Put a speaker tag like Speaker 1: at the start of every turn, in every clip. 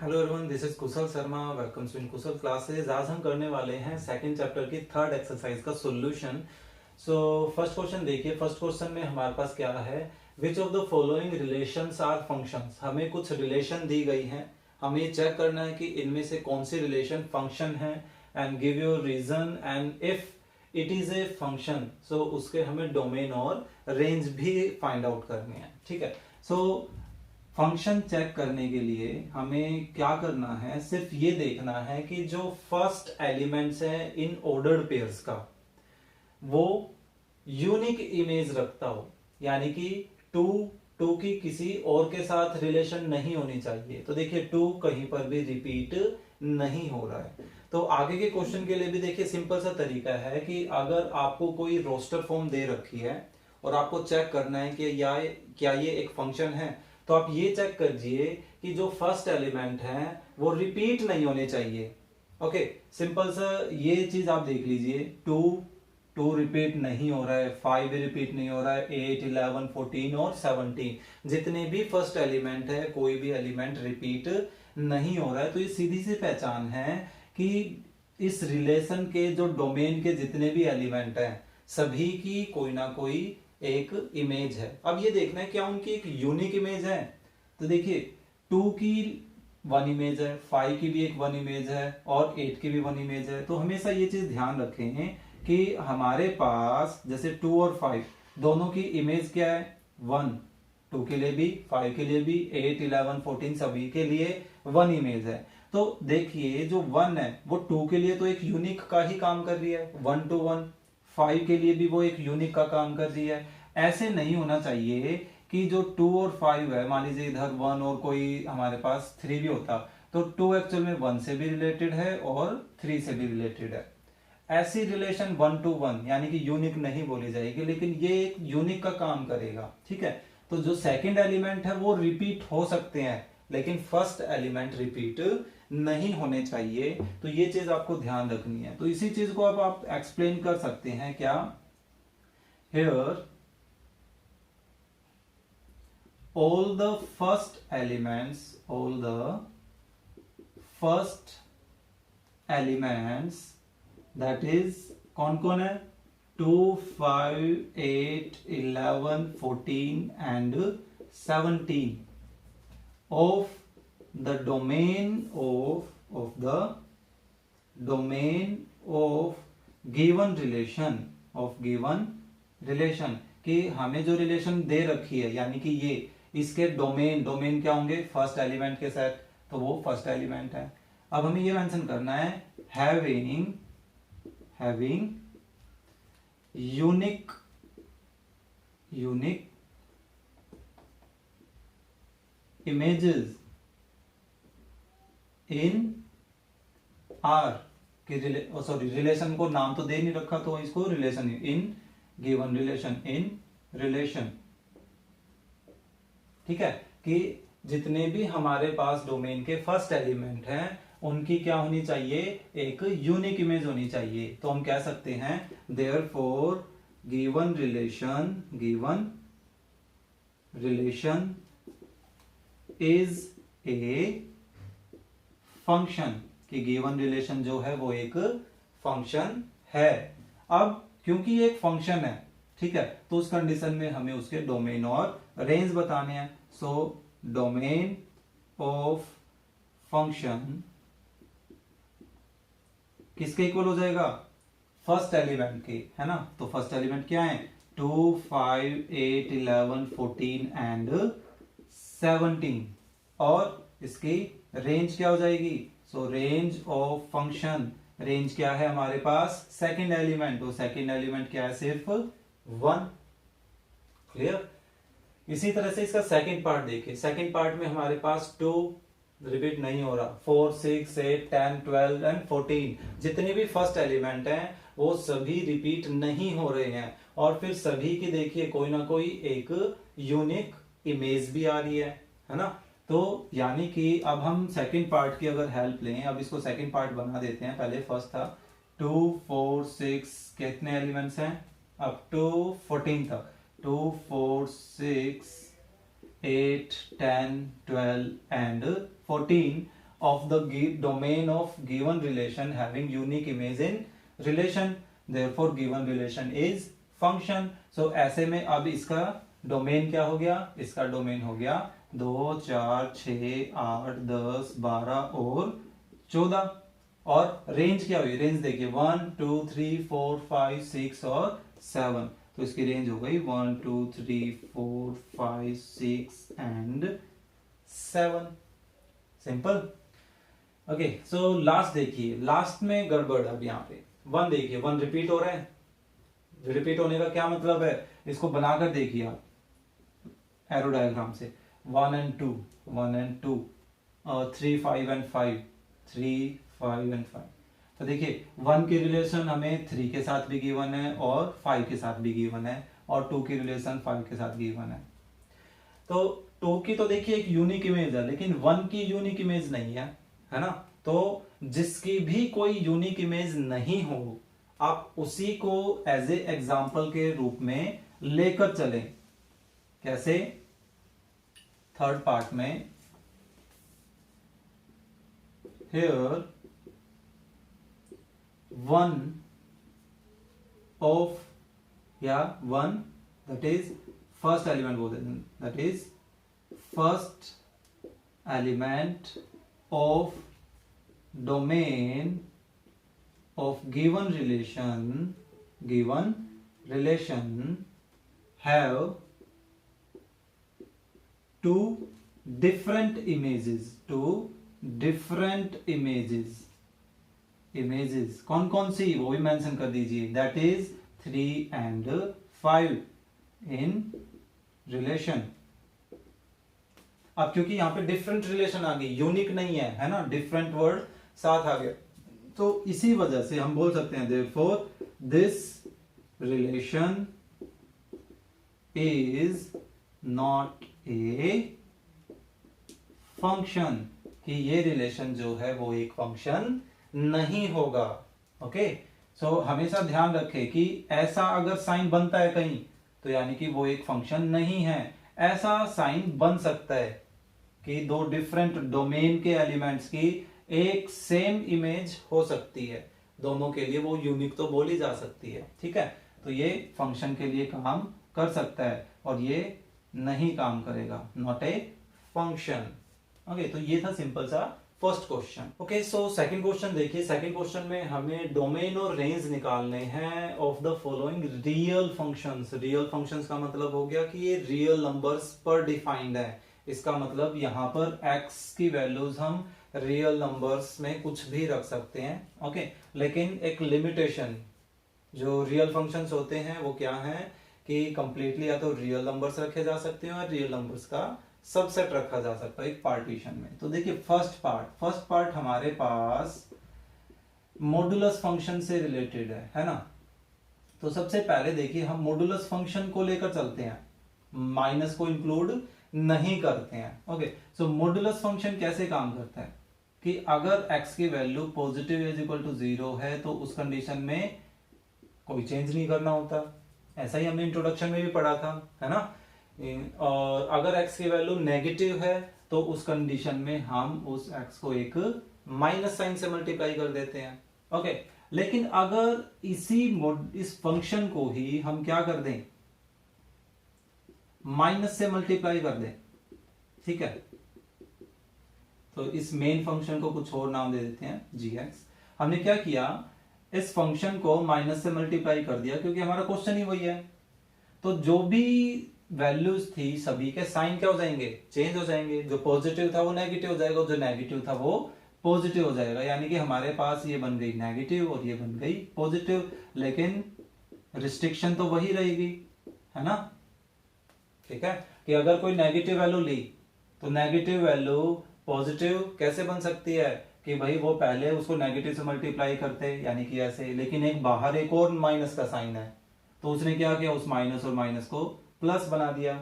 Speaker 1: Hello everyone, this is Kushal Sharma. Welcome to in Kushal classes. आज हम करने वाले हैं सेकंड चैप्टर की थर्ड एक्सरसाइज का सॉल्यूशन। सो फर्स्ट क्वेश्चन देखिए। फर्स्ट क्वेश्चन में हमारे पास क्या है, which of the following relations are functions. हमें कुछ रिलेशन दी गई हैं, हमें ये चेक करना है कि इनमें से कौन सी रिलेशन फंक्शन है and give your reason and if it is a function so उसके हमें डोमेन और रेंज भी फाइंड आउट करनी है। ठीक है। सो फंक्शन चेक करने के लिए हमें क्या करना है, सिर्फ ये देखना है कि जो फर्स्ट एलिमेंट्स है इन ऑर्डर्ड पेयर्स का वो यूनिक इमेज रखता हो, यानी कि टू टू की किसी और के साथ रिलेशन नहीं होनी चाहिए। तो देखिए टू कहीं पर भी रिपीट नहीं हो रहा है। तो आगे के क्वेश्चन के लिए भी देखिए सिंपल सा तरीका है कि अगर आपको कोई रोस्टर फॉर्म दे रखी है और आपको चेक करना है कि क्या ये एक फंक्शन है, तो आप ये चेक कीजिए कि जो फर्स्ट एलिमेंट है वो रिपीट नहीं होने चाहिए। ओके, सिंपल सा ये चीज आप देख लीजिए। टू रिपीट नहीं हो रहा है, 5 रिपीट नहीं हो रहा है, 8, 11, 14 और 17 जितने भी फर्स्ट एलिमेंट है कोई भी एलिमेंट रिपीट नहीं हो रहा है। तो ये सीधी सी पहचान है कि इस रिलेशन के जो डोमेन के जितने भी एलिमेंट हैं सभी की कोई ना कोई एक इमेज है। अब ये देखना है क्या उनकी एक यूनिक इमेज है। तो देखिए 2 की 1 इमेज है, 5 की भी एक 1 इमेज है और 8 की भी 1 इमेज है। तो हमेशा ये चीज ध्यान रखें कि हमारे पास जैसे 2 और 5 दोनों की इमेज क्या है, 1। 2 के लिए भी 5 के लिए भी 8, 11, 14 सभी के लिए 1 इमेज है। तो देखिए जो 1 है वो 2 के लिए तो एक यूनिक का ही काम कर रही है, 1 to 1। 5 के लिए भी वो एक यूनिक का काम कर रही है। ऐसे नहीं होना चाहिए कि जो 2 और 5 है, मान लीजिए इधर 1 और कोई हमारे पास 3 भी होता तो 2 एक्चुअल में 1 से भी रिलेटेड है और 3 से भी रिलेटेड है। ऐसी रिलेशन 1 to 1 यानी कि यूनिक नहीं बोली जाएगी, लेकिन ये एक यूनिक का काम करेगा। ठीक है। तो जो सेकंड एलिमेंट है वो रिपीट हो सकते हैं लेकिन फर्स्ट एलिमेंट रिपीट नहीं होने चाहिए। तो ये चीज आपको ध्यान रखनी है। तो इसी चीज को अब आप एक्सप्लेन कर सकते हैं क्या, here all the first elements that is कौन कौन है, 2, 5, 8, 11, 14 and 17 of the domain of given relation कि हमें जो रिलेशन दे रखी है यानी कि ये इसके डोमेन क्या होंगे, फर्स्ट एलिमेंट के सेट, तो वो फर्स्ट एलिमेंट है। अब हमें ये मेंशन करना है having unique images in are कि रिलेशन को नाम तो दे नहीं रखा तो इसको रिलेशन इन गिवन रिलेशन। ठीक है, कि जितने भी हमारे पास डोमेन के फर्स्ट एलिमेंट हैं उनकी क्या होनी चाहिए, एक यूनिक इमेज होनी चाहिए। तो हम कह सकते हैं therefore given relation is a function कि गिवन रिलेशन जो है वो एक फंक्शन है। अब क्योंकि ये एक फंक्शन है, ठीक है, तो उस कंडीशन में हमें उसके डोमेन और रेंज बताने हैं। सो डोमेन ऑफ फंक्शन किसके इक्वल हो जाएगा, फर्स्ट एलिमेंट के, है ना। तो फर्स्ट एलिमेंट क्या है, 2, 5, 8, 11, 14 एंड 17 और इसकी रेंज क्या हो जाएगी, सो रेंज ऑफ फंक्शन, रेंज क्या है हमारे पास, सेकंड एलिमेंट, तो सेकंड एलिमेंट क्या है, सिर्फ 1। क्लियर। इसी तरह से इसका सेकंड पार्ट देखिए। सेकंड पार्ट में हमारे पास 2 रिपीट नहीं हो रहा, 4, 6, 8, 10, 12 एंड 14 जितने भी फर्स्ट एलिमेंट हैं वो सभी रिपीट नहीं हो रहे हैं और फिर सभी की देखिए कोई ना कोई एक यूनिक इमेज भी आ रही है ना। तो यानी कि अब हम सेकंड पार्ट की अगर हेल्प लें, अब इसको सेकंड पार्ट बना देते हैं। पहले फर्स्ट था 2, 4, 6 कितने एलिमेंट्स हैं अप टू 14 तक, 2, 4, 6, 8, 10, 12 and 14 of the domain of given relation having unique image in relation, therefore given relation is function. So ऐसे में अब इसका डोमेन क्या हो गया, इसका डोमेन हो गया 2 4 6 8 10 12 और 14, और रेंज क्या हुई, रेंज देखिए 1 2 3 4 5 6 और 7, तो इसकी रेंज हो गई 1 2 3 4 5 6 and 7। Simple. Okay, so last देखिए, लास्ट में गड़बड़ अब यहाँ पे 1 देखिए 1 रिपीट हो रहा है। रिपीट होने का क्या मतलब है, इसको बनाकर देखिए आप एरो डायग्राम से 1 एंड 2 1 एंड 2 3 5 एंड 5 3 5 एंड 5। तो देखिए 1 की रिलेशन हमें 3 के साथ भी गिवन है और 5 के साथ भी गिवन है, और 2 की रिलेशन 5 के साथ गिवन है। तो 2 की तो देखिए एक यूनिक इमेज है, लेकिन 1 की यूनिक इमेज नहीं है ना। तो जिसकी भी कोई यूनिक इमेज नहीं हो, आप उसी को एज ए एग्जाम्पल के रूप में लेकर चले। कैसे, थर्ड पार्ट में हियर वन ऑफ या one that is first element बोलते हैं, that is first element of domain of given relation have two different images कौन कौन सी वो भी मेंशन कर दीजिए, that is 3 and 5 in relation. अब क्योंकि यहां पे डिफरेंट रिलेशन आ गई, यूनिक नहीं है ना, डिफरेंट वर्ड साथ आ गया, तो इसी वजह से हम बोल सकते हैं therefore this relation is not a function, कि ये रिलेशन जो है वो एक फंक्शन नहीं होगा। ओके, सो हमेशा ध्यान रखें कि ऐसा अगर साइन बनता है कहीं तो यानी कि वो एक फंक्शन नहीं है। ऐसा साइन बन सकता है कि दो डिफरेंट डोमेन के एलिमेंट्स की एक सेम इमेज हो सकती है, दोनों के लिए वो यूनिक तो बोली जा सकती है, ठीक है। तो ये फंक्शन के लिए काम कर सकता है और ये नहीं काम करेगा, नॉट ए फंक्शन। ओके, तो ये था सिंपल सा first question. Okay, so second question देखिए। सेकंड क्वेश्चन में हमें डोमेन और रेंज निकालने हैं of the following real functions. Real functions का मतलब हो गया कि ये रियल नंबर्स पर डिफाइंड है। इसका मतलब यहाँ पर x की वैल्यूज हम रियल नंबर्स में कुछ भी रख सकते हैं, ओके। लेकिन एक लिमिटेशन, जो रियल फंक्शंस होते हैं वो क्या है कि कंप्लीटली या तो रियल नंबर्स रखे जा सकते हैं और रियल नंबर्स का सबसेट रखा जा सकता है एक पार्टीशन में। तो देखिए फर्स्ट पार्ट हमारे पास मॉडुलस फंक्शन से रिलेटेड है ना। तो सबसे पहले देखिए हम मॉडुलस फंक्शन को लेकर चलते हैं, माइनस को इंक्लूड नहीं करते हैं। ओके, सो मॉडुलस फंक्शन कैसे काम करता है कि अगर x की value positive is equal to 0 है तो उस कंडीशन में कोई चेंज नहीं करना होता। ऐसा ही हमने इंट्रोडक्शन में भी पढ़ा था, है ना। और अगर x की वैल्यू नेगेटिव है तो उस कंडीशन में हम उस x को एक माइनस साइन से मल्टीप्लाई कर देते हैं, ओके। लेकिन अगर इस फंक्शन को ही हम क्या कर दें, माइनस से मल्टीप्लाई कर दें, ठीक है, तो इस मेन फंक्शन को कुछ और नाम दे देते हैं gx। हमने क्या किया, इस फंक्शन को माइनस से मल्टीप्लाई कर दिया क्योंकि हमारा क्वेश्चन ही वही है। तो जो भी वैल्यूज थी सभी के साइन क्या हो जाएंगे, चेंज हो जाएंगे। जो पॉजिटिव था वो नेगेटिव हो जाएगा, जो नेगेटिव था वो पॉजिटिव हो जाएगा। यानी कि हमारे पास ये बन गई नेगेटिव और ये बन गई पॉजिटिव, लेकिन रिस्ट्रिक्शन तो वही रहेगी, है ना। ठीक है, कि अगर कोई नेगेटिव वैल्यू ली तो नेगेटिव वैल्यू पॉजिटिव कैसे बन सकती है कि भाई वो पहले उसको नेगेटिव से मल्टीप्लाई करते, यानी कि ऐसे। लेकिन एक बाहर एक और माइनस का साइन है तो उसने क्या किया, उस माइनस और माइनस को प्लस बना दिया।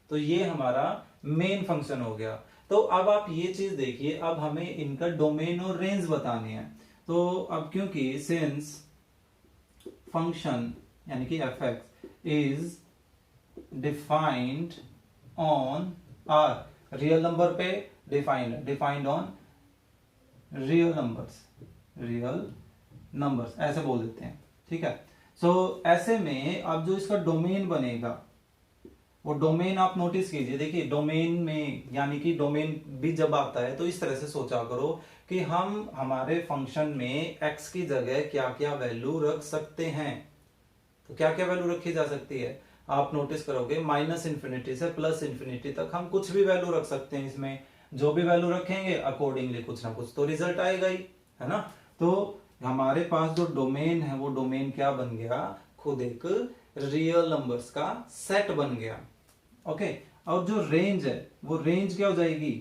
Speaker 1: तो ये हमारा मेन फंक्शन हो गया। तो अब आप ये चीज देखिए, अब हमें इनका डोमेन और रेंज बताने हैं। तो अब क्योंकि सिंस फंक्शन यानी कि fx is defined on R, real number पे डिफाइंड ऑन रियल नंबर्स ऐसे बोल देते हैं, ठीक है। सो ऐसे में अब जो इसका डोमेन बनेगा वो डोमेन आप नोटिस कीजिए, देखिए डोमेन में यानी कि डोमेन भी जब आता है तो इस तरह से सोचा करो कि हम हमारे फंक्शन में x की जगह क्या क्या वैल्यू रख सकते हैं। तो क्या क्या वैल्यू रखी जा सकती है, आप नोटिस करोगे माइनस इन्फिनिटी से प्लस इन्फिनिटी तक हम कुछ भी वैल्यू रख सकते हैं। इसमें जो भी वैल्यू रखेंगे अकॉर्डिंगली कुछ ना कुछ तो रिजल्ट आएगा ही, है ना। तो हमारे पास जो डोमेन है वो डोमेन क्या बन गया, खुद एक रियल नंबर्स का सेट बन गया। ओके, और जो रेंज है वो रेंज क्या हो जाएगी,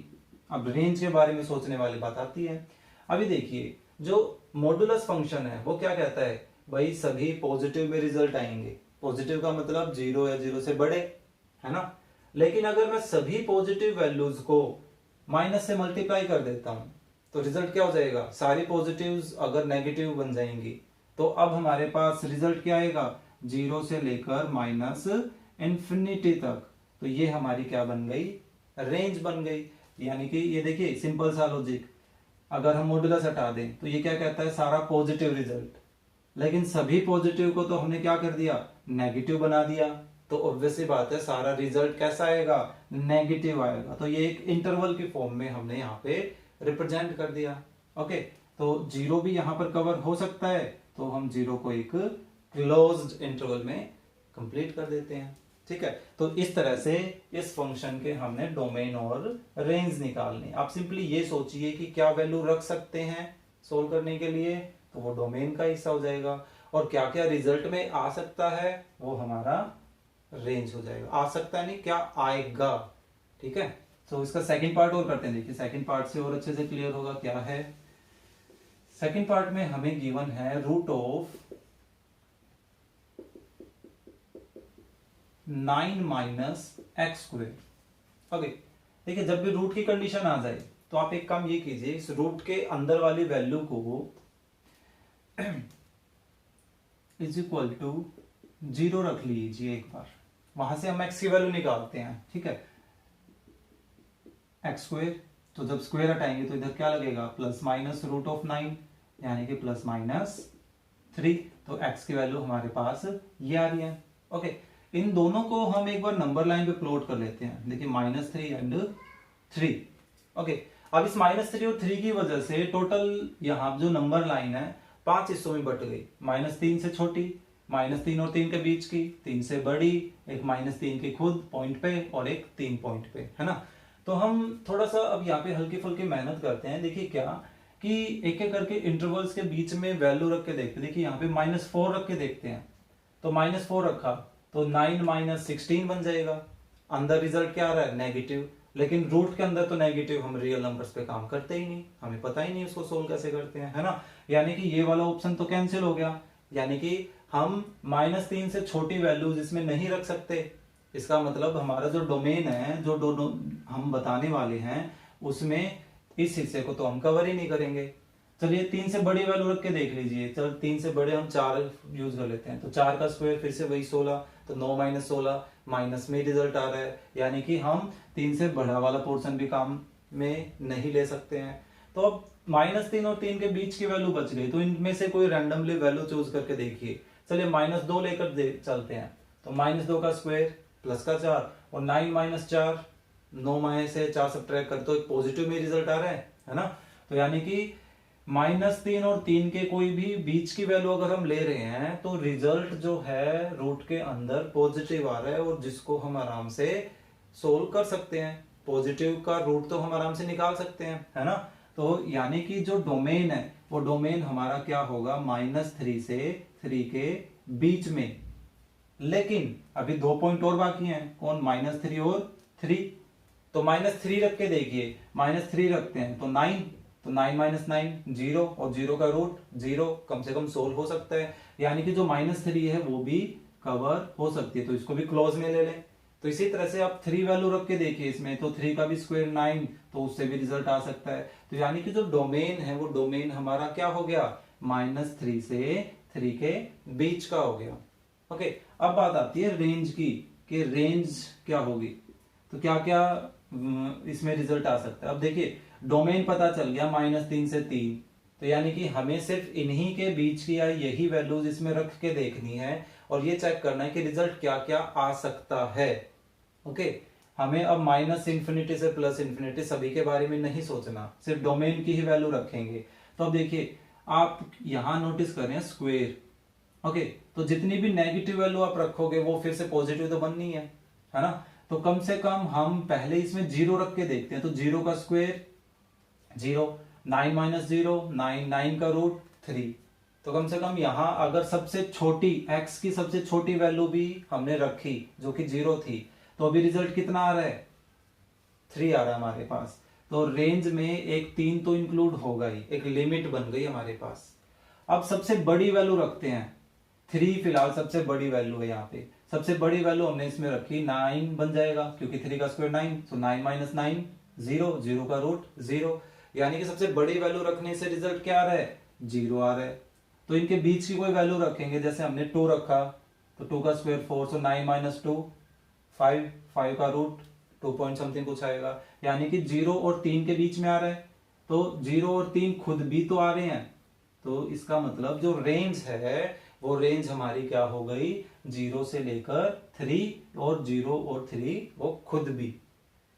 Speaker 1: अब रेंज के बारे में सोचने वाली बात आती है। अभी देखिए जो मॉडुलस फंक्शन है वो क्या कहता है, भाई सभी पॉजिटिव में रिजल्ट आएंगे। पॉजिटिव का मतलब 0 या 0 से बड़े, है ना। लेकिन अगर मैं सभी पॉजिटिव वैल्यूज को माइनस से मल्टीप्लाई कर देता हूं तो रिजल्ट क्या हो जाएगा, सारी पॉजिटिव्स अगर नेगेटिव बन जाएंगी तो अब हमारे पास रिजल्ट क्या आएगा, 0 से लेकर माइनस इंफिनिटी तक। तो ये हमारी क्या बन गई, रेंज बन गई। यानी कि ये देखिए सिंपल सा लॉजिक, अगर हम मॉडुलस हटा दें तो ये क्या कहता है, सारा पॉजिटिव रिजल्ट, लेकिन सभी पॉजिटिव को तो हमने क्या कर दिया, नेगेटिव बना दिया। तो ऑब्वियसली बात है सारा रिजल्ट कैसा आएगा, नेगेटिव आएगा। तो ये एक इंटरवल की फॉर्म में हमने यहाँ पे रिप्रेजेंट कर दिया। ओके, तो 0 भी यहाँ पर कवर हो सकता है, तो हम 0 को एक क्लोज्ड इंटरवल में कंप्लीट कर देते हैं, ठीक है। तो इस तरह से इस फंक्शन के हमने डोमेन और रेंज निकालनी। आप सिंपली ये सोचिए कि क्या वैल्यू रख सकते हैं सोल्व करने के लिए, तो वो डोमेन का हिस्सा हो जाएगा, और क्या क्या रिजल्ट में आ सकता है वो हमारा रेंज हो जाएगा। आ सकता है नहीं, क्या आएगा, ठीक है। तो इसका सेकंड पार्ट और करते हैं, देखिए सेकंड पार्ट से और अच्छे से क्लियर होगा क्या है। सेकंड पार्ट में हमें गिवन है root of 9 minus X square. Okay, देखिए जब भी रूट की कंडीशन आ जाए तो आप एक काम ये कीजिए, इस रूट के अंदर वाली वैल्यू को इज इक्वल टू 0 रख लीजिए एक बार, वहां से हम x की वैल्यू निकालते हैं, ठीक है। एक्स स्क्वायर, तो जब स्क्वायर हटाएंगे तो इधर क्या लगेगा, प्लस माइनस रूट ऑफ 9 यानी कि प्लस माइनस 3। तो x की वैल्यू हमारे पास ये आ रही है। ओके, इन दोनों को हम एक बार नंबर लाइन पे प्लॉट कर लेते हैं। देखिए -3 एंड 3। ओके, अब इस -3 और 3 की वजह से टोटल यहाँ जो नंबर लाइन है 5 हिस्सों में बट गई। -3 से छोटी, -3 और 3 के बीच की, 3 से बड़ी, एक -3 की खुद पॉइंट पे और एक 3 पॉइंट पे, है ना। तो हम थोड़ा सा अब यहाँ पे हल्की फुल्की मेहनत करते हैं। देखिए क्या कि एक एक करके इंटरवल्स के बीच में वैल्यू रख के देखते हैं। देखिए यहाँ पे -4 रख के देखते हैं, तो -4 रखा तो 9 माइनस 16 बन जाएगा। अंदर रिजल्ट क्या आ रहा है, नेगेटिव, लेकिन रूट के अंदर तो नेगेटिव, हम रियल नंबर्स पे काम करते ही नहीं, हमें पता ही नहीं उसको सोल्व कैसे करते हैं, है ना। यानी कि ये वाला ऑप्शन तो कैंसिल हो गया, यानी कि हम -3 से छोटी वैल्यूज इसमें नहीं रख सकते। इसका मतलब हमारा जो डोमेन है, जो हम बताने वाले हैं उसमें इस हिस्से को तो हम कवर ही नहीं करेंगे। चलिए 3 से बड़ी वैल्यू रख के देख लीजिए। चल 3 से बड़े हम 4 यूज कर लेते हैं, तो 4 का स्क्वायर फिर से वही 16, तो 9 माइनस 16 माइनस में रिजल्ट आ रहा है, यानी कि हम 3 से बड़ा वाला पोर्शन भी काम में नहीं ले सकते हैं। तो अब -3 और 3 के बीच की वैल्यू बच गई, तो इनमें से कोई रैंडमली वैल्यू चूज करके देखिए। चलिए -2 लेकर चलते हैं, तो -2 का स्क्वायर प्लस का 4 और 9 माइनस 4, 9 में से 4 सब्ट्रैक्ट कर तो एक पॉजिटिव में रिजल्ट आ रहा है ना। तो यानी कि -3 और 3 के कोई भी बीच की वैल्यू अगर हम ले रहे हैं तो रिजल्ट जो है रूट के अंदर पॉजिटिव आ रहा है, और जिसको हम आराम से सोल्व कर सकते हैं। पॉजिटिव का रूट तो हम आराम से निकाल सकते हैं, है ना। तो यानी कि जो डोमेन है वो डोमेन हमारा क्या होगा, -3 से 3 के बीच में। लेकिन अभी 2 पॉइंट और बाकी हैं, कौन, -3 और 3। तो -3 रख के देखिए, -3 रखते हैं तो 9, तो 9 माइनस 9 0, और 0 का रूट 0, कम से कम सोल्व हो सकता है। यानी कि जो -3 है वो भी कवर हो सकती है, तो इसको भी क्लोज में ले लें। तो इसी तरह से आप 3 वैल्यू रख के देखिए इसमें, तो 3 का भी स्क्वायर 9, तो उससे भी रिजल्ट आ सकता है। तो यानी कि जो डोमेन है वो डोमेन हमारा क्या हो गया, -3 से 3 के बीच का हो गया। ओके, अब बात आती है रेंज की, कि रेंज क्या होगी। तो क्या क्या इसमें रिजल्ट आ सकता है। अब देखिए डोमेन पता चल गया -3 से 3, तो यानी कि हमें सिर्फ इन्हीं के बीच की या यही वैल्यूज इसमें रख के देखनी है और ये चेक करना है कि रिजल्ट क्या क्या आ सकता है। ओके, हमें अब -∞ से +∞ सभी के बारे में नहीं सोचना, सिर्फ डोमेन की ही वैल्यू रखेंगे। तो अब देखिए आप यहां नोटिस करें स्क्वायर। ओके, तो जितनी भी नेगेटिव वैल्यू आप रखोगे वो फिर से पॉजिटिव तो बननी है ना। तो कम से कम हम पहले इसमें 0 रख के देखते हैं। तो 0 का स्क्वायर 0, 9 - 0 9, 9 का रूट 3। तो कम से कम यहां अगर सबसे छोटी x की सबसे छोटी वैल्यू भी हमने रखी जो कि 0 थी, तो अभी रिजल्ट कितना आ रहा है, 3 आ रहा है हमारे पास। तो रेंज में एक 3 तो इंक्लूड होगा ही, एक लिमिट बन गई हमारे पास। अब सबसे बड़ी वैल्यू रखते हैं, 3 फिलहाल सबसे बड़ी वैल्यू है यहाँ पे। सबसे बड़ी वैल्यू हमने इसमें रखी 9 बन जाएगा, क्योंकि 3 का स्क्वायर 9, तो 9 - 9 0, 0 का रूट 0, यानी कि सबसे बड़ी वैल्यू रखने से रिजल्ट क्या आ रहा है, 0 आ रहा है। तो इनके बीच की कोई वैल्यू रखेंगे, जैसे हमने 2 रखा तो 2 का स्क्वायर 4, सो 9 - 2 5, 5 का रूट 2 पॉइंट समथिंग कुछ आएगा, यानी कि 0 और 3 के बीच में आ रहा है। तो 0 और 3 खुद भी तो आ रहे हैं, तो इसका मतलब जो रेंज है वो रेंज हमारी क्या हो गई, 0 से लेकर 3, और 0 और 3 वो खुद भी।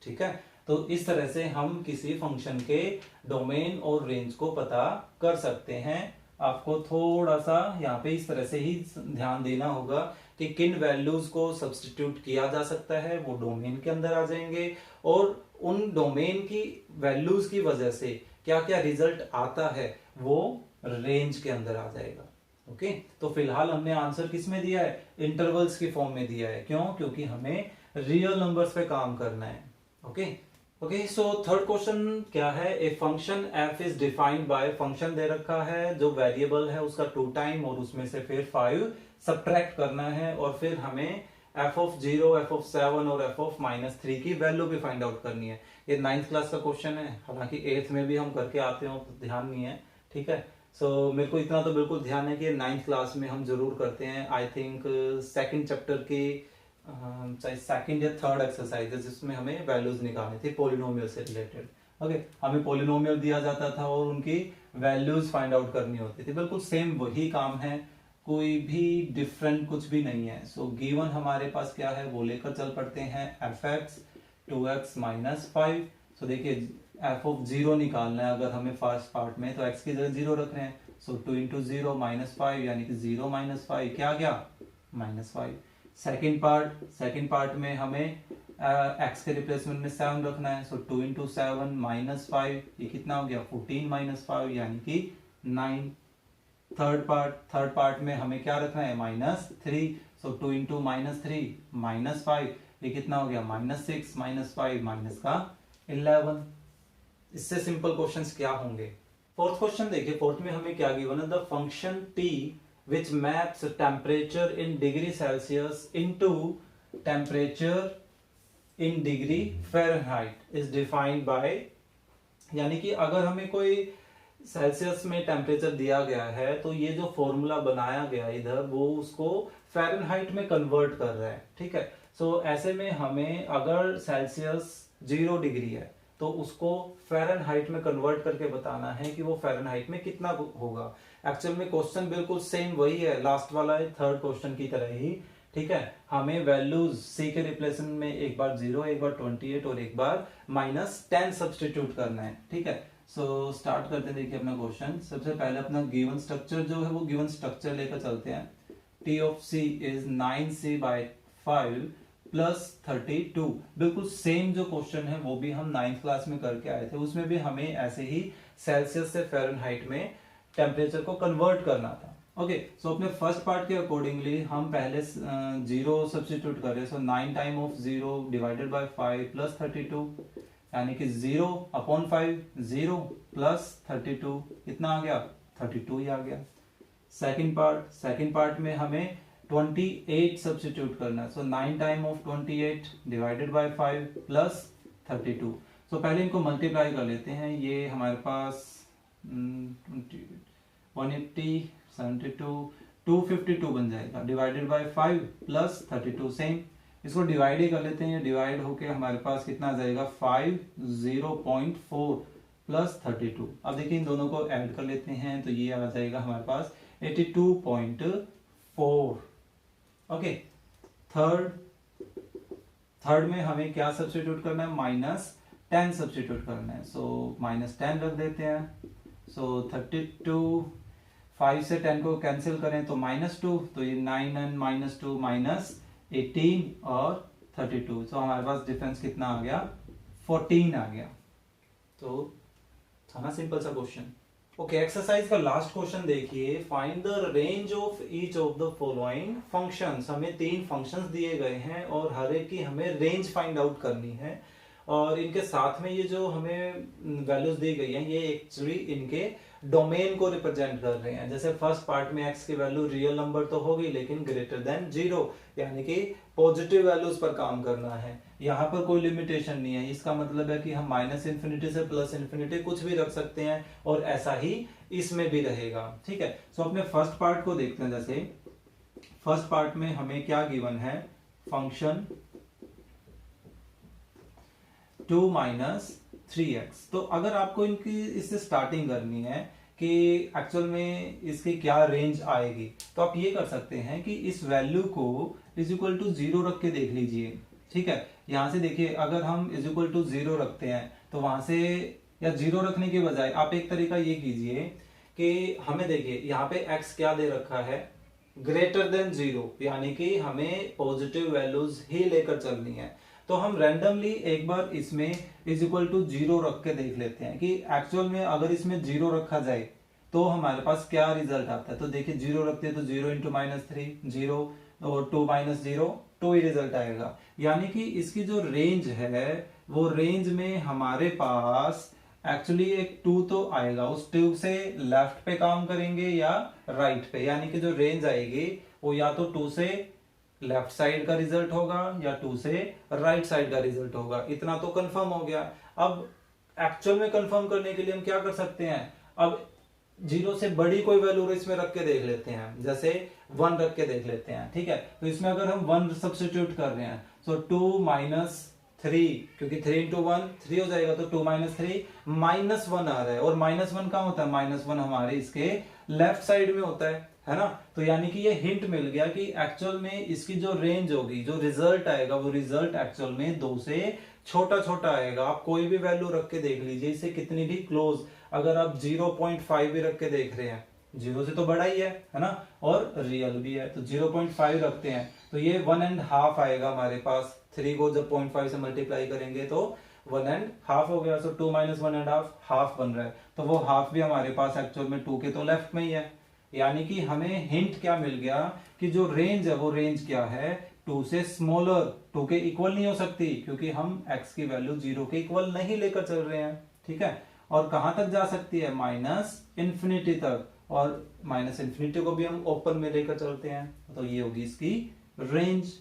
Speaker 1: ठीक है, तो इस तरह से हम किसी फंक्शन के डोमेन और रेंज को पता कर सकते हैं। आपको थोड़ा सा यहाँ पे इस तरह से ही ध्यान देना होगा कि किन वैल्यूज को सब्स्टिट्यूट किया जा सकता है, वो डोमेन के अंदर आ जाएंगे, और उन डोमेन की वैल्यूज की वजह से क्या क्या रिजल्ट आता है वो रेंज के अंदर आ जाएगा। ओके, तो फिलहाल हमने आंसर किस में दिया है, इंटरवल्स की फॉर्म में दिया है। क्यों, क्योंकि हमें रियल नंबर्स पे काम करना है। Okay okay, so third question क्या है, a function f is defined by, function दे रखा है जो वेरिएबल है उसका 2 टाइम, और उसमें से फिर 5 सब्ट्रैक्ट करना है, और फिर हमें f(0), f(7) और f(-3) की वैल्यू भी फाइंड आउट करनी है। ये 9th क्लास का क्वेश्चन है, हालांकि 8th में भी हम करके आते हो तो ध्यान नहीं है। ठीक है, सो मेरे को इतना तो बिल्कुल ध्यान है कि 9th क्लास में हम जरूर करते हैं। आई थिंक सेकंड चैप्टर की चाहे सेकंड या थर्ड एक्सरसाइज जिसमें हमें वैल्यूज निकालनी थी पॉलिनोमियल से रिलेटेड। ओके, हमें पॉलिनोमियल दिया जाता था और उनकी वैल्यूज फाइंड आउट करनी होती थी। बिल्कुल सेम वही काम है, कोई भी डिफरेंट कुछ भी नहीं है। सो गिवन हमारे पास क्या है वो लेकर चल पड़ते हैं, fx 2x - 5। सो देखिए f(0) निकालना है अगर हमें फर्स्ट पार्ट में, तो x की जगह 0 रख रहे हैं। सो 2 × 0 -5, यानी कि 0 - 5 क्या आ गया, -5। सेकेंड पार्ट में हमें x के रिप्लेसमेंट में 7 रखना है। सो 2 × 7 -5, ये कितना हो गया, 14 - 5 यानी कि 9। थर्ड पार्ट में हमें क्या रखना है, -3। सो 2 × -3 -5, ये कितना हो गया, -6 -5 माइनस का 11। इससे सिंपल क्वेश्चंस क्या होंगे। फोर्थ क्वेश्चन देखिए, फोर्थ में हमें क्या गिवन है, the function t which maps temperature in degree Celsius into temperature in degree Fahrenheit is defined by, यानी कि अगर हमें कोई सेल्सियस में टेम्परेचर दिया गया है तो ये जो फॉर्मूला बनाया गया इधर वो उसको फ़ारेनहाइट में कन्वर्ट कर रहा है। ठीक है, सो ऐसे में हमें अगर सेल्सियस 0 डिग्री है तो उसको फ़ारेनहाइट में कन्वर्ट करके बताना है कि वो फ़ारेनहाइट में कितना होगा। एक्चुअल में क्वेश्चन बिल्कुल सेम वही है, लास्ट वाला है थर्ड क्वेश्चन की तरह ही। ठीक है, हमें वैल्यूज c के रिप्लेसमेंट में एक बार 0, एक बार 28 और एक बार -10 सब्स्टिट्यूट करना है। ठीक है, सो स्टार्ट करते हैं। देखिए अपना क्वेश्चन, सबसे पहले अपना गिवन स्ट्रक्चर जो है वो गिवन स्ट्रक्चर लेकर चलते हैं। t of c is 9c/5 + 32। बिल्कुल सेम जो क्वेश्चन है वो भी हम 9th क्लास में करके आए थे, उसमें भी हमें ऐसे ही सेल्सियस से फ़ारेनहाइट में टेम्परेचर को कन्वर्ट करना था। ओके, सो अपने फर्स्ट पार्ट के अकॉर्डिंगली हम पहले 0 सब्स्टिट्यूट कर रहे हैं। सो 9 टाइम ऑफ 0 डिवाइडेड बाय 5 + 32, यानी कि 0/5, 0 + 32 कितना आ गया, 32 ही आ गया। सेकंड पार्ट में हमें 28 सब्स्टिट्यूट करना है। सो 9 टाइम ऑफ 28 डिवाइडेड बाय 5 + 32। सो पहले इनको मल्टीप्लाई कर लेते हैं। ये हमारे पास 180 72 252 बन जाएगा, डिवाइडेड बाय 5 + 32 सेम, इसको डिवाइड ही कर लेते हैं, डिवाइड होके हमारे पास कितना आ जाएगा 50.4 प्लस 32। अब देखिए इन दोनों को ऐड कर लेते हैं तो ये आ जाएगा हमारे पास 82.4। ओके, थर्ड में हमें क्या सब्स्टिट्यूट करना है, -10 सब्स्टिट्यूट करना है। सो -10 रख देते हैं। सो 32, 5 से 10 को कैंसिल करें तो -2, तो ये 9 एंड -2 -18 और 32। तो हमारे पास डिफरेंस कितना आ गया, 14 आ गया। तो था ना सिंपल सा क्वेश्चन। ओके, एक्सरसाइज का लास्ट क्वेश्चन देखिए, find the range of each of the following functions. हमें 3 फंक्शंस दिए गए हैं और हर एक की हमें रेंज फाइंड आउट करनी है, और इनके साथ में ये जो हमें वैल्यूज दी गई हैं ये एक्चुअली इनके डोमेन को रिप्रेजेंट कर रहे हैं। जैसे फर्स्ट पार्ट में x की वैल्यू रियल नंबर तो होगी लेकिन ग्रेटर देन 0, यानी कि पॉजिटिव वैल्यूज पर काम करना है। यहाँ पर कोई लिमिटेशन नहीं है, इसका मतलब है कि हम -∞ से +∞ कुछ भी रख सकते हैं, और ऐसा ही इसमें भी रहेगा। ठीक है, सो अपने फर्स्ट पार्ट को देखते हैं। जैसे फर्स्ट पार्ट में हमें क्या गिवन है, फंक्शन 2 - 3x। तो अगर आपको इनकी इससे स्टार्टिंग करनी है कि एक्चुअल में इसकी क्या रेंज आएगी, तो आप ये कर सकते हैं कि इस वैल्यू को =0 रख के देख लीजिए। ठीक है, यहां से देखिए अगर हम =0 रखते हैं तो वहां से, या 0 रखने के बजाय आप एक तरीका ये कीजिए कि हमें देखिए यहाँ पे x क्या दे रखा है, ग्रेटर देन 0, यानी कि हमें पॉजिटिव वैल्यूज ही लेकर चलनी है। तो हम रैंडमली एक बार इसमें =0 रख के देख लेते हैं कि एक्चुअल में अगर इसमें 0 रखा जाए तो हमारे पास क्या रिजल्ट आता है। तो देखिए 0 रखते हैं तो 0 × -3 0, और 2 - 0 2 ही रिजल्ट आएगा। यानी कि इसकी जो रेंज है वो रेंज में हमारे पास एक्चुअली एक 2 तो आएगा, उस 2 से लेफ्ट पे काम करेंगे या राइट पे, यानी कि जो रेंज आएगी वो या तो 2 से लेफ्ट साइड का रिजल्ट होगा या 2 से राइट साइड का रिजल्ट होगा। इतना तो कंफर्म हो गया। अब एक्चुअल में कंफर्म करने के लिए हम क्या कर सकते हैं, अब 0 से बड़ी कोई वैल्यू इसमें रख के देख लेते हैं, जैसे 1 रख के देख लेते हैं। ठीक है, तो इसमें अगर हम 1 सब्स्टिट्यूट कर रहे हैं तो 2 - 3, क्योंकि 3 × 1 3 हो जाएगा, तो 2 - 3 -1 आ रहा है, और -1 कहाँ होता है, -1 हमारे इसके लेफ्ट साइड में होता है ना। तो यानी कि ये हिंट मिल गया कि एक्चुअल में इसकी जो रेंज होगी, जो रिजल्ट आएगा, वो रिजल्ट एक्चुअल में 2 से छोटा छोटा आएगा। आप कोई भी वैल्यू रख के देख लीजिए, इससे कितनी भी क्लोज, अगर आप 0.5 भी रख के देख रहे हैं, 0 से तो बड़ा ही है ना, और रियल भी है, तो 0.5 रखते हैं तो ये 1.5 आएगा हमारे पास। 3 को जब 0.5 से मल्टीप्लाई करेंगे तो 1.5 हो गया। सो 2 - 1.5 हाफ बन रहा है, तो वो हाफ भी हमारे पास एक्चुअल में 2 के तो लेफ्ट में ही है। यानी कि हमें हिंट क्या मिल गया कि जो रेंज है वो रेंज क्या है, 2 से स्मॉलर, 2 के इक्वल नहीं हो सकती, क्योंकि हम x की वैल्यू 0 के इक्वल नहीं लेकर चल रहे हैं। ठीक है, और कहां तक जा सकती है, -∞ तक, और -∞ को भी हम ओपन में लेकर चलते हैं, तो ये होगी इसकी रेंज।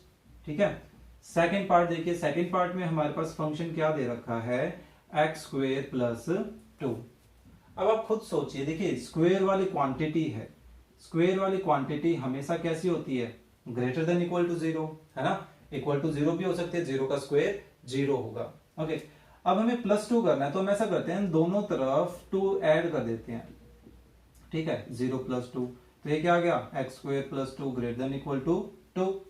Speaker 1: ठीक है, सेकेंड पार्ट देखिए, सेकेंड पार्ट में हमारे पास फंक्शन क्या दे रखा है, x² + 2। अब आप खुद सोचिए, देखिए स्क्वायर वाली क्वांटिटी है, स्क्वायर वाली क्वांटिटी हमेशा कैसी होती है, ग्रेटर देन इक्वल टू 0, है ना। इक्वल टू 0 भी हो सकती है, 0 का स्क्वायर 0 होगा। ओके, अब हमें +2 करना है, तो हम ऐसा करते हैं दोनों तरफ 2 ऐड कर देते हैं। ठीक है, 0 + 2, तो ये क्या आ गया, x² + 2 greater than equal to 2।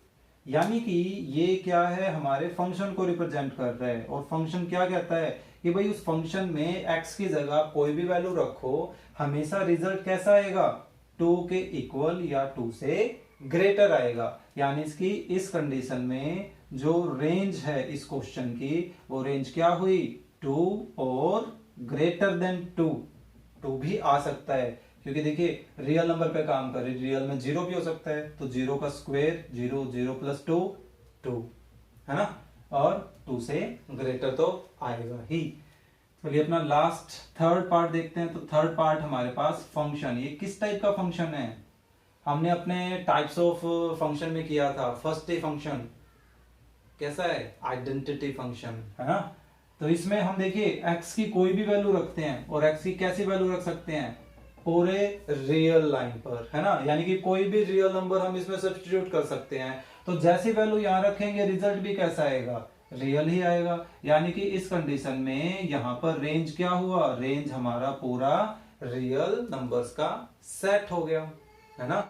Speaker 1: यानी कि ये क्या है, हमारे फंक्शन को रिप्रेजेंट कर रहा है, और फंक्शन क्या कहता है कि भाई उस फंक्शन में x की जगह कोई भी वैल्यू रखो, हमेशा रिजल्ट कैसा आएगा, 2 के इक्वल या 2 से ग्रेटर आएगा। यानी इसकी इस कंडीशन में जो रेंज है इस क्वेश्चन की, वो रेंज क्या हुई, 2 और ग्रेटर देन 2। 2 भी आ सकता है, क्योंकि देखिए रियल नंबर पे काम कर रही, रियल में 0 भी हो सकता है, तो 0 का स्क्वायर 0, 0 + 2 2, है ना, और 2 से ग्रेटर तो आएगा ही। चलिए अपना लास्ट थर्ड पार्ट देखते हैं। तो थर्ड पार्ट हमारे पास फंक्शन, ये किस टाइप का फंक्शन है, हमने अपने टाइप्स ऑफ फंक्शन में किया था, फर्स्ट डे फंक्शन कैसा है, आइडेंटिटी फंक्शन, है ना। तो इसमें हम देखिए x की कोई भी वैल्यू रखते हैं, और x की कैसी वैल्यू रख सकते हैं, पूरे रियल लाइन पर, है ना। यानी कि कोई भी रियल नंबर हम इसमें सब्स्टिट्यूट कर सकते हैं। तो जैसी वैल्यू यहाँ रखेंगे रिजल्ट भी कैसा आएगा, रियल ही आएगा। यानी कि इस कंडीशन में यहाँ पर रेंज क्या हुआ, रेंज हमारा पूरा रियल नंबर्स का सेट हो गया, है ना।